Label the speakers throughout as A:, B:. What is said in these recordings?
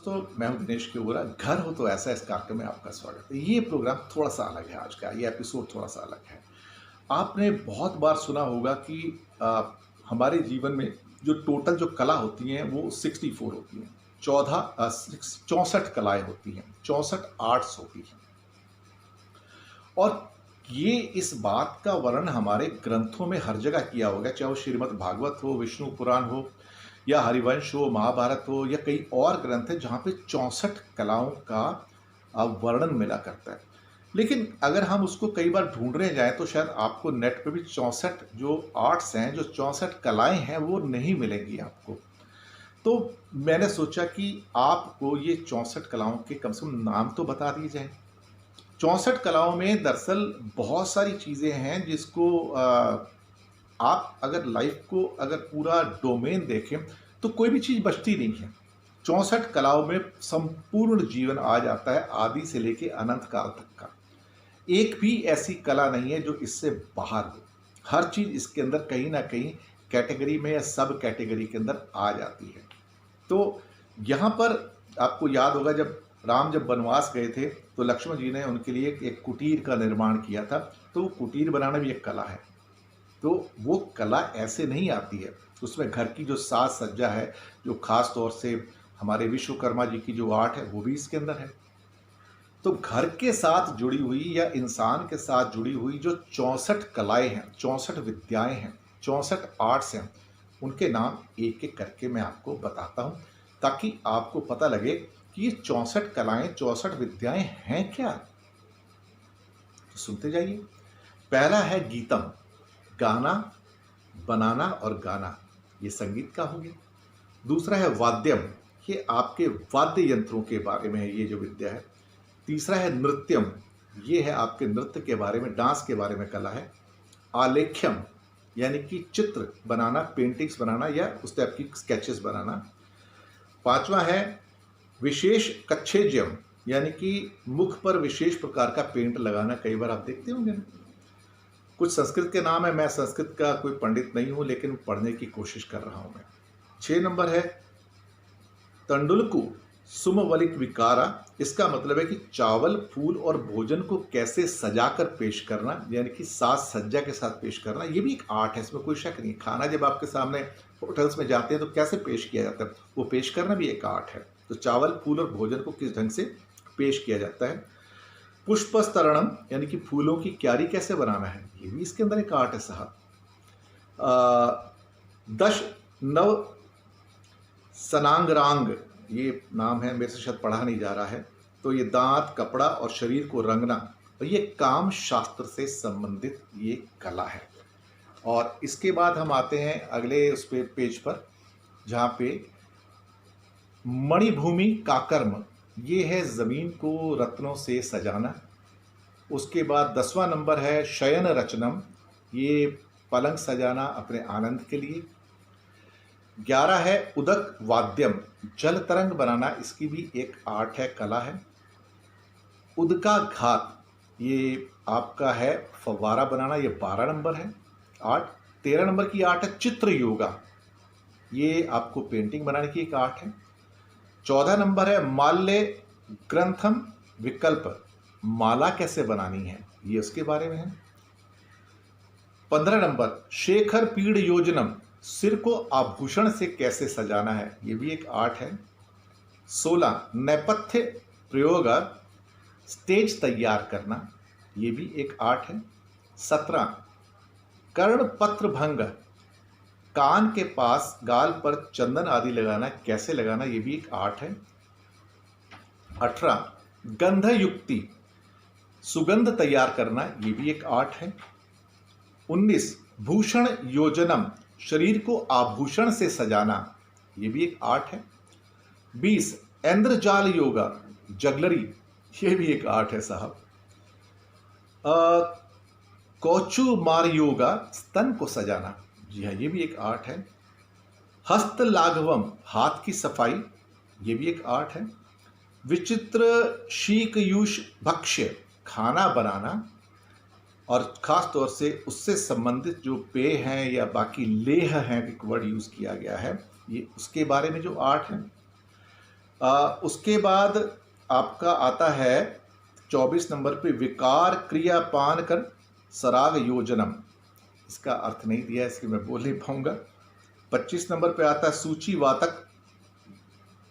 A: दोस्तों, मैं हूं दिनेश केवरा। घर हो तो ऐसा, इस कार्यक्रम में आपका स्वागत है। ये प्रोग्राम थोड़ा सा अलग है, आज का ये एपिसोड थोड़ा सा अलग है। आपने बहुत बार सुना होगा कि हमारे जीवन में जो टोटल जो कला होती हैं वो 64 होती हैं। 64 कलाएं होती हैं, 64 आर्ट्स होती हैं। और ये इस बात का वर्णन हमारे ग्रंथों में हर जगह किया होगा, चाहे वो श्रीमद् भागवत हो, विष्णु पुराण हो, या हरिवंश हो, महाभारत हो, या कई और ग्रंथ हैं जहाँ पे 64 कलाओं का वर्णन मिला करता है। लेकिन अगर हम उसको कई बार ढूंढने जाएं तो शायद आपको नेट पे भी 64 जो आर्ट्स हैं, जो 64 कलाएं हैं, वो नहीं मिलेंगी आपको। तो मैंने सोचा कि आपको ये 64 कलाओं के कम से कम नाम तो बता दिए जाए। 64 कलाओं में दरअसल बहुत सारी चीज़ें हैं जिसको आप अगर लाइफ को अगर पूरा डोमेन देखें तो कोई भी चीज़ बचती नहीं है। 64 कलाओं में संपूर्ण जीवन आ जाता है, आदि से लेके अनंत काल तक का। एक भी ऐसी कला नहीं है जो इससे बाहर हो। हर चीज़ इसके अंदर कहीं ना कहीं कैटेगरी में या सब कैटेगरी के अंदर आ जाती है। तो यहाँ पर आपको याद होगा, जब राम जब वनवास गए थे तो लक्ष्मण जी ने उनके लिए एक कुटीर का निर्माण किया था। तो वो कुटीर बनाना भी एक कला है। तो वो कला ऐसे नहीं आती है, उसमें घर की जो साज सज्जा है, जो खास तौर से हमारे विश्वकर्मा जी की जो आर्ट है, वो भी इसके अंदर है। तो घर के साथ जुड़ी हुई या इंसान के साथ जुड़ी हुई जो 64 कलाएं हैं, 64 विद्याएं हैं, 64 आर्ट्स हैं, उनके नाम एक एक करके मैं आपको बताता हूं, ताकि आपको पता लगे कि ये 64 कलाएं, 64 विद्याएं हैं क्या। तो सुनते जाइए। पहला है गीतम, गाना, बनाना और गाना, ये संगीत का हो गया। दूसरा है वाद्यम, ये आपके वाद्य यंत्रों के बारे में है, ये जो विद्या है। तीसरा है नृत्यम, ये है आपके नृत्य के बारे में, डांस के बारे में कला है। आलेख्यम, यानी कि चित्र बनाना, पेंटिंग्स बनाना या उस टाइप की स्केचेस बनाना। पांचवा है विशेष कच्छेज्यम, यानी कि मुख पर विशेष प्रकार का पेंट लगाना। कई बार आप देखते होंगे ना, कुछ संस्कृत के नाम है, मैं संस्कृत का कोई पंडित नहीं हूं, लेकिन पढ़ने की कोशिश कर रहा हूं मैं। 6 नंबर है तंडुलकु सुमवलिक विकारा, इसका मतलब है कि चावल, फूल और भोजन को कैसे सजाकर पेश करना, यानी कि साज सज्जा के साथ पेश करना। ये भी एक आर्ट है, इसमें कोई शक नहीं। खाना जब आपके सामने होटल्स में जाते हैं तो कैसे पेश किया जाता है, वो पेश करना भी एक आर्ट है। तो चावल, फूल और भोजन को किस ढंग से पेश किया जाता है। पुष्पस्तरणम, यानी कि फूलों की क्यारी कैसे बनाना है, ये भी इसके अंदर एक आर्ट है साहब। दश नव सनांगरांग, ये नाम है, मेरे से शायद पढ़ा नहीं जा रहा है। तो ये दांत, कपड़ा और शरीर को रंगना, और ये काम शास्त्र से संबंधित ये कला है। और इसके बाद हम आते हैं अगले उस पे पेज पर, जहाँ पे मणिभूमि काकर्म, ये है ज़मीन को रत्नों से सजाना। उसके बाद 10वां नंबर है शयन रचनम, ये पलंग सजाना अपने आनंद के लिए। 11 है उदक वाद्यम, जल तरंग बनाना, इसकी भी एक आर्ट है, कला है। उदका घात, ये आपका है फव्वारा बनाना, ये 12 नंबर है आर्ट। 13 नंबर की आर्ट है चित्र योगा, ये आपको पेंटिंग बनाने की एक आर्ट है। 14 नंबर है माल्य ग्रंथम विकल्प, माला कैसे बनानी है, ये उसके बारे में है। 15 नंबर शेखर पीड़ योजनम, सिर को आभूषण से कैसे सजाना है, ये भी एक आर्ट है। 16 नेपथ्य प्रयोग, स्टेज तैयार करना, ये भी एक आर्ट है। 17 कर्णपत्र भंग, कान के पास गाल पर चंदन आदि लगाना, कैसे लगाना, ये भी एक आर्ट है। 18 गंध युक्ति, सुगंध तैयार करना, ये भी एक आर्ट है। 19 भूषण योजनम, शरीर को आभूषण से सजाना, ये भी एक आर्ट है। 20 इंद्रजाल योगा, जगलरी, ये भी एक आर्ट है साहब। कौचु मार योगा, स्तन को सजाना, जी हाँ, ये भी एक आर्ट है। हस्त लाघवम, हाथ की सफाई, ये भी एक आर्ट है। विचित्र शीकयुष भक्ष्य, खाना बनाना, और ख़ास तौर से उससे संबंधित जो पेय हैं या बाकी लेह हैं, एक वर्ड यूज़ किया गया है, ये उसके बारे में जो आर्ट है। उसके बाद आपका आता है 24 नंबर पे विकार क्रिया पान कर सराग योजनम। इसका अर्थ नहीं दिया, इसलिए मैं बोल नहीं पाऊंगा। 25 नंबर पे आता है सूची वातक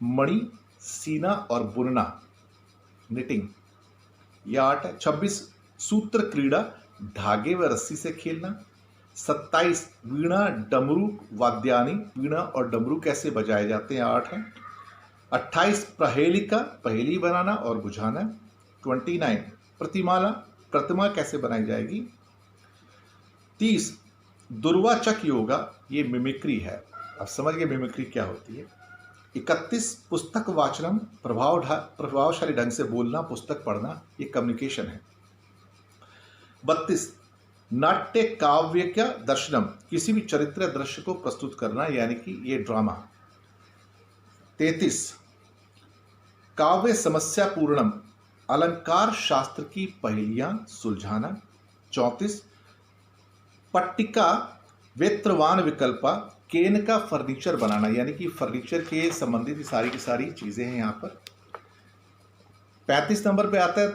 A: मणि सीना और बुनना, निटिंग, यह आर्ट है। 26 सूत्र क्रीड़ा धागे व रस्सी से खेलना। 27 वीणा डमरू वाद्यानी, वीणा और डमरू कैसे बजाए जाते हैं, आर्ट है। 28 पहेलिका, पहेली बनाना और बुझाना। 29 प्रतिमाला, प्रतिमा कैसे बनाई जाएगी। 30 दुर्वाचक योगा, ये मिमिक्री है, अब समझ गए मिमिक्री क्या होती है। 31 पुस्तक वाचनम, प्रभावशाली ढंग से बोलना, पुस्तक पढ़ना, ये कम्युनिकेशन है। 32 नाट्य काव्य का दर्शनम, किसी भी चरित्र दृश्य को प्रस्तुत करना, यानी कि ये ड्रामा। 33 काव्य समस्या पूर्णम, अलंकार शास्त्र की पहेलियां सुलझाना। 34 पट्टिका वेत्रवान विकल्पा, केन का फर्नीचर बनाना, यानी कि फर्नीचर के संबंधित सारी की सारी चीजें हैं यहां पर। 35 नंबर पे आता है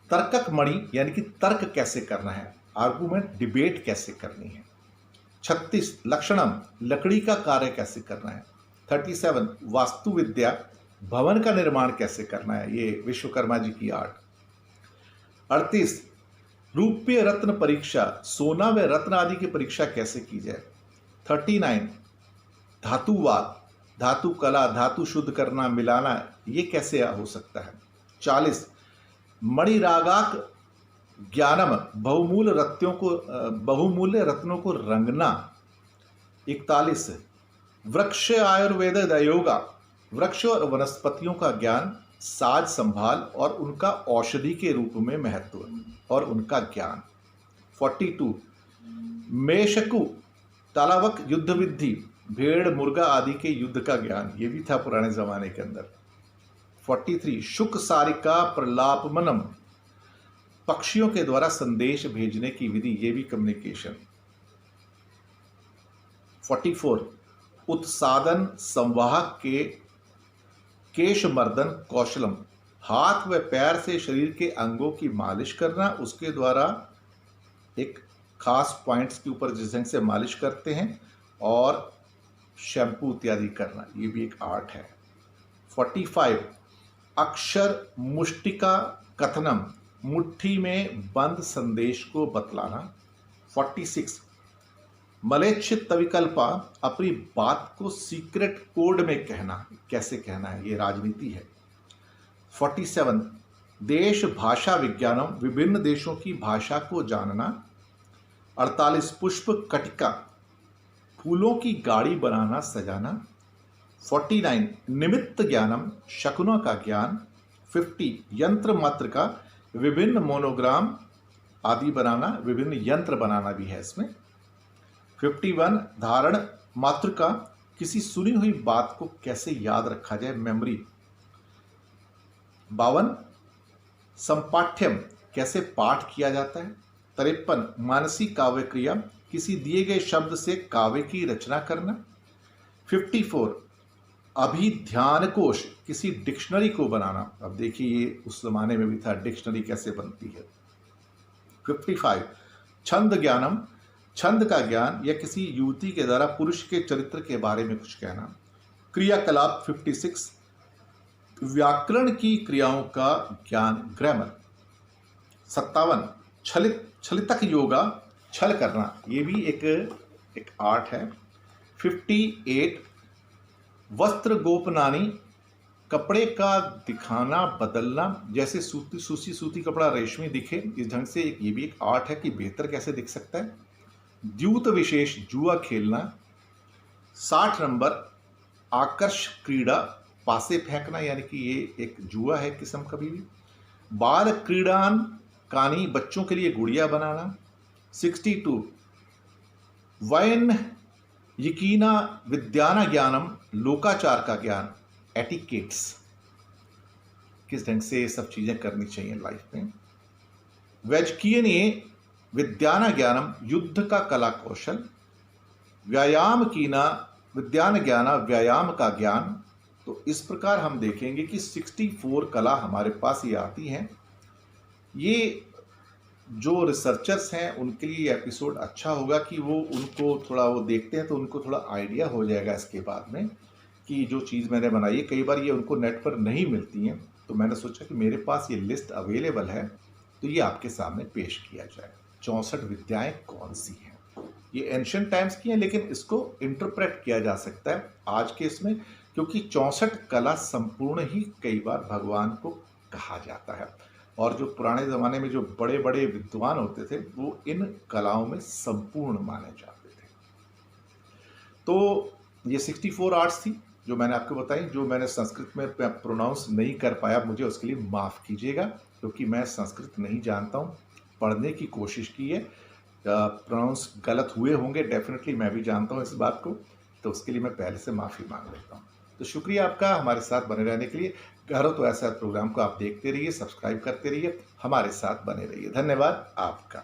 A: तर्कक मणि, यानी कि तर्क कैसे करना है, आर्गुमेंट, डिबेट कैसे करनी है। 36 लक्षणम, लकड़ी का कार्य कैसे करना है। 37 वास्तु विद्या, भवन का निर्माण कैसे करना है, ये विश्वकर्मा जी की आर्ट। 38 रूपीय रत्न परीक्षा, सोना व रत्न आदि की परीक्षा कैसे की जाए। 39 धातुवाद, धातु कला, धातु शुद्ध करना, मिलाना, ये कैसे हो सकता है। 40 मणिरागाक ज्ञानम, बहुमूल्य रत्नों को रंगना। 41 वृक्ष आयुर्वेद योगा, वृक्ष और वनस्पतियों का ज्ञान, साज संभाल और उनका औषधि के रूप में महत्व और उनका ज्ञान। 42 मेषकु तालावक युद्ध विधि, भेड़ मुर्गा आदि के युद्ध का ज्ञान, ये भी था पुराने जमाने के अंदर। 43 शुक सारिका प्रलापमनम, पक्षियों के द्वारा संदेश भेजने की विधि, ये भी कम्युनिकेशन। 44 उत्सादन संवाहक के केशमर्दन कौशलम, हाथ व पैर से शरीर के अंगों की मालिश करना, उसके द्वारा एक खास पॉइंट्स के ऊपर जिस ढंग से मालिश करते हैं और शैम्पू इत्यादि करना, ये भी एक आर्ट है। 45 अक्षर मुष्टिका कथनम, मुट्ठी में बंद संदेश को बतलाना। 46 मलेच्छित विकल्पा, अपनी बात को सीक्रेट कोड में कहना, कैसे कहना है, ये राजनीति है। 47 देश भाषा विज्ञानम, विभिन्न देशों की भाषा को जानना। 48 पुष्प कटिका, फूलों की गाड़ी बनाना, सजाना। 49 निमित्त ज्ञानम, शकुनों का ज्ञान। 50 यंत्र मात्र का, विभिन्न मोनोग्राम आदि बनाना, विभिन्न यंत्र बनाना भी है इसमें। 51 धारण मात्र का, किसी सुनी हुई बात को कैसे याद रखा जाए, मेमोरी। 52 संपाठ्यम, कैसे पाठ किया जाता है। 53 मानसी काव्य क्रिया, किसी दिए गए शब्द से काव्य की रचना करना। 54 अभिध्यान कोश, किसी डिक्शनरी को बनाना, अब देखिए ये उस जमाने में भी था, डिक्शनरी कैसे बनती है। 55 छंद ज्ञानम, छंद का ज्ञान या किसी युवती के द्वारा पुरुष के चरित्र के बारे में कुछ कहना। क्रियाकलाप 56 व्याकरण की क्रियाओं का ज्ञान, ग्रामर। 57 छलितक योगा, छल करना, ये भी एक आर्ट है। 58 वस्त्र गोपनानी, कपड़े का दिखाना, बदलना, जैसे सूती कपड़ा रेशमी दिखे, इस ढंग से ये भी एक आर्ट है कि बेहतर कैसे दिख सकता है। द्यूत विशेष, जुआ खेलना। 60 नंबर आकर्ष क्रीड़ा, पासे फेंकना, यानी कि ये एक जुआ है किस्म का भी। बाल क्रीड़ान कानी, बच्चों के लिए गुड़िया बनाना। 62 वैन यकीना विद्याना ज्ञानम, लोकाचार का ज्ञान, एटिकेट्स, किस ढंग से ये सब चीजें करनी चाहिए लाइफ में। वैजकीय विद्याना ज्ञानम, युद्ध का कला कौशल। व्यायाम कीना विद्यान ज्ञाना, व्यायाम का ज्ञान। तो इस प्रकार हम देखेंगे कि 64 कला हमारे पास ये आती हैं। ये जो रिसर्चर्स हैं उनके लिए एपिसोड अच्छा होगा कि वो उनको थोड़ा वो देखते हैं तो उनको थोड़ा आइडिया हो जाएगा इसके बाद में कि जो चीज़ मैंने बनाई है, कई बार ये उनको नेट पर नहीं मिलती हैं, तो मैंने सोचा कि मेरे पास ये लिस्ट अवेलेबल है तो ये आपके सामने पेश किया जाए। 64 विद्याएं कौन सी हैं? ये एंशिएंट टाइम्स की हैं, लेकिन इसको इंटरप्रेट किया जा सकता है आज के इसमें, क्योंकि 64 कला संपूर्ण ही कई बार भगवान को कहा जाता है। और जो पुराने ज़माने में जो बड़े बड़े विद्वान होते थे वो इन कलाओं में संपूर्ण माने जाते थे। तो ये 64 आर्ट्स थी जो मैंने आपको बताई। जो मैंने संस्कृत में प्रोनाउंस नहीं कर पाया, मुझे उसके लिए माफ़ कीजिएगा, क्योंकि मैं संस्कृत नहीं जानता हूँ। पढ़ने की कोशिश की है, प्रोनाउंस गलत हुए होंगे, डेफिनेटली मैं भी जानता हूँ इस बात को, तो उसके लिए मैं पहले से माफ़ी मांग लेता हूँ। तो शुक्रिया आपका हमारे साथ बने रहने के लिए। घर हो तो ऐसा प्रोग्राम को आप देखते रहिए, सब्सक्राइब करते रहिए, हमारे साथ बने रहिए। धन्यवाद आपका।